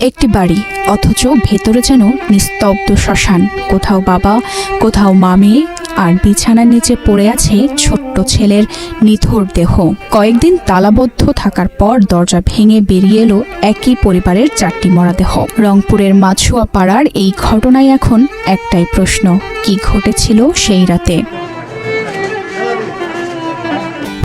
একটি বাড়ি, অথচ ভেতরে যেন নিস্তব্ধ শ্মশান। কোথাও বাবা, কোথাও মামি, আর বিছানার নিচে পড়ে আছে ছোট্ট ছেলের নিথর দেহ। কয়েকদিন তালাবদ্ধ থাকার পর দরজা ভেঙে বেরিয়ে এলো একই পরিবারের 4টি মরদেহ। রংপুরের মাছুয়া পাড়ার এই ঘটনায় এখন একটাই প্রশ্ন, কি ঘটেছিল সেই রাতে?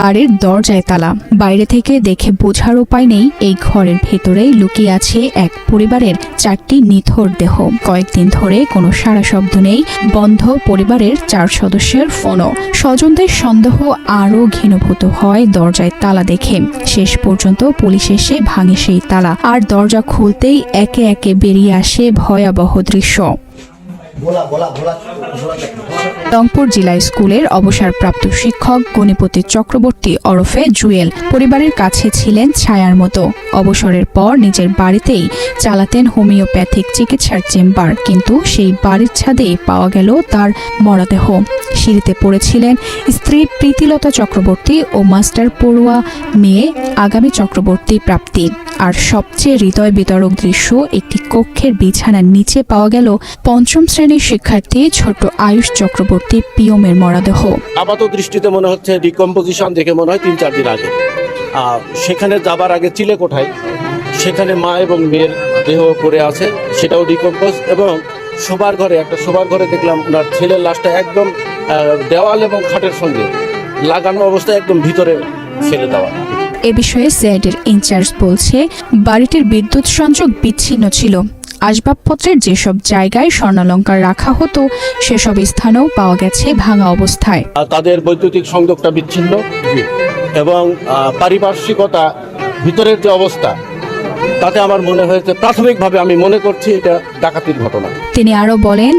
বাড়ির দরজায় তালা, বাইরে থেকে দেখে বোঝার উপায় নেই এই ঘরের ভেতরেই লুকিয়ে আছে এক পরিবারের 4টি নিথর দেহ। কয়েকদিন ধরে কোনো সাড়া শব্দ নেই, বন্ধ পরিবারের 4 সদস্যের ফোনও। স্বজনদের সন্দেহ আরও ঘনীভূত হয় দরজায় তালা দেখে। শেষ পর্যন্ত পুলিশ এসে ভাঙে সেই তালা, আর দরজা খুলতেই একে একে বেরিয়ে আসে ভয়াবহ দৃশ্য। রংপুর জেলা স্কুলের অবসরপ্রাপ্ত শিক্ষক গণিপতি চক্রবর্তী ওরফে জুয়েল পরিবারের কাছে ছিলেন ছায়ার মতো। অবসরের পর নিজের বাড়িতেই চালাতেন হোমিওপ্যাথিক চিকিৎসার চেম্বার, কিন্তু সেই বাড়ির ছাদে পাওয়া গেল তার মরদেহ। সিঁড়িতে পড়েছিলেন স্ত্রী প্রীতিলতা চক্রবর্তী ও মাস্টার পড়ুয়া মেয়ে আগামী চক্রবর্তী প্রাপ্তি। আর সবচেয়ে হৃদয় বিতরক দৃশ্য, একটি কক্ষের বিছানার নিচে পাওয়া গেল 5ম শ্রেণীর শিক্ষার্থী ছোট আয়ুষ চক্রবর্তী পিয়মের মরদেহ। আপাত দৃষ্টিতে মনে হচ্ছে ডিকম্পোজিশন দেখে মনে হয় 3-4 দিন আগে। সেখানে যাবার আগে চিলে কোঠায় সেখানে মা এবং মেয়ের দেহ পড়ে আছে, সেটাও ডিকম্পোজ। এবং শোবার ঘরে দেখলাম ওনার ছেলের লাশটা একদম দেওয়াল এবং খাটের সঙ্গে লাগানো অবস্থায় একদম ভিতরে ফেলে দেওয়া। এ বিষয়ে সিআইডির ইনচার্জ বলছে, বাড়িটির বিদ্যুৎ সংযোগ বিচ্ছিন্ন ছিল। আসবাবপত্রের যেসব জায়গায় স্বর্ণালংকার রাখা হতো সেসব স্থানেও পাওয়া গেছে ভাঙা অবস্থায়। তাদের বৈদ্যুতিক সংযোগটা বিচ্ছিন্ন এবং পারিপার্শ্বিকতা ভিতরের যে অবস্থা, তাতে আমার মনে হয়েছে, প্রাথমিকভাবে আমি মনে করছি এটা ডাকাতির ঘটনা। তিনি আরও বলেন,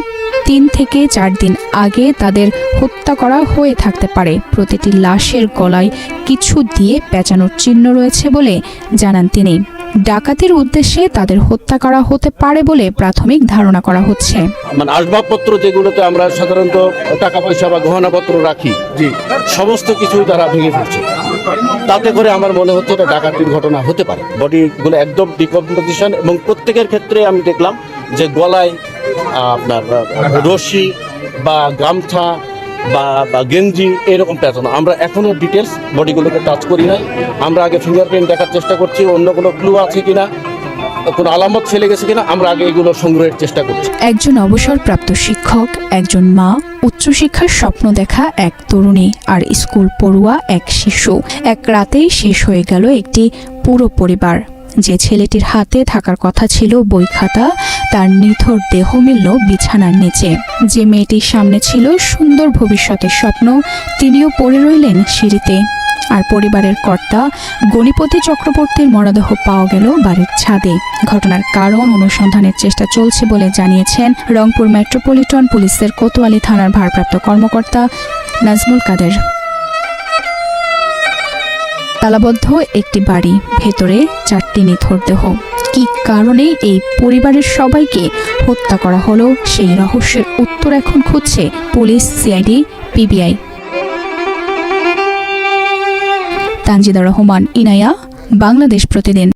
3 থেকে 4 দিন আগে তাদের হত্যা করা হয়ে থাকতে পারে। প্রতিটি লাশের গলায় কিছু দিয়ে পেঁচানোর চিহ্ন রয়েছে বলে জানান তিনি। ডাকাতির উদ্দেশ্যে তাদের হত্যা করা হতে পারে বলে প্রাথমিক ধারণা করা হচ্ছে। মানে আসবাবপত্র যেগুলোতে আমরা সাধারণত টাকা পয়সা বা গহনাপত্র রাখি, সমস্ত কিছু তারা ভেঙে ফেলছে। তাতে করে আমার মনে হচ্ছে এটা ডাকাতির ঘটনা হতে পারে। বডিগুলো একদম ডিকম্পোজিশন, এবং প্রত্যেকের ক্ষেত্রে আমি দেখলাম যে গলায় আপনার রশি বা গামছা বা গেঞ্জি এরকম পেঁচানো। আমরা এখনো ডিটেলস বডিগুলোকে টাচ করি নাই। আমরা আগে ফিঙ্গারপ্রিন্ট দেখার চেষ্টা করছি, অন্য কোনো ক্লু আছে কিনা, কোনো আলামত ফেলে গেছে কিনা, আমরা আগে এগুলো সংগ্রহের চেষ্টা করছি। একজন অবসরপ্রাপ্ত শিক্ষক, একজন মা, উচ্চশিক্ষার স্বপ্ন দেখা এক তরুণী, আর স্কুল পড়ুয়া এক শিশু। এক রাতেই শেষ হয়ে গেল একটি পুরো পরিবার। যে ছেলেটির হাতে থাকার কথা ছিল বই খাতা, তার নিথর দেহ মিলল বিছানার নিচে। যে মেয়েটির সামনে ছিল সুন্দর ভবিষ্যতের স্বপ্ন, তিনিও পড়ে রইলেন সিঁড়িতে। আর পরিবারের কর্তা গণিপতি চক্রবর্তীর মরদেহ পাওয়া গেল বাড়ির ছাদে। ঘটনার কারণ অনুসন্ধানের চেষ্টা চলছে বলে জানিয়েছেন রংপুর মেট্রোপলিটন পুলিশের কোতোয়ালি থানার ভারপ্রাপ্ত কর্মকর্তা নাজমুল কাদের। তালাবদ্ধ একটি বাড়ি, ভেতরে 4টি নিথর দেহ। কি কারণে এই পরিবারের সবাইকে হত্যা করা হলো, সেই রহস্যের উত্তর এখন খুঁজছে police, CID, PBI. Tanzida Rahman, Inaya, Bangladesh প্রতিদিন।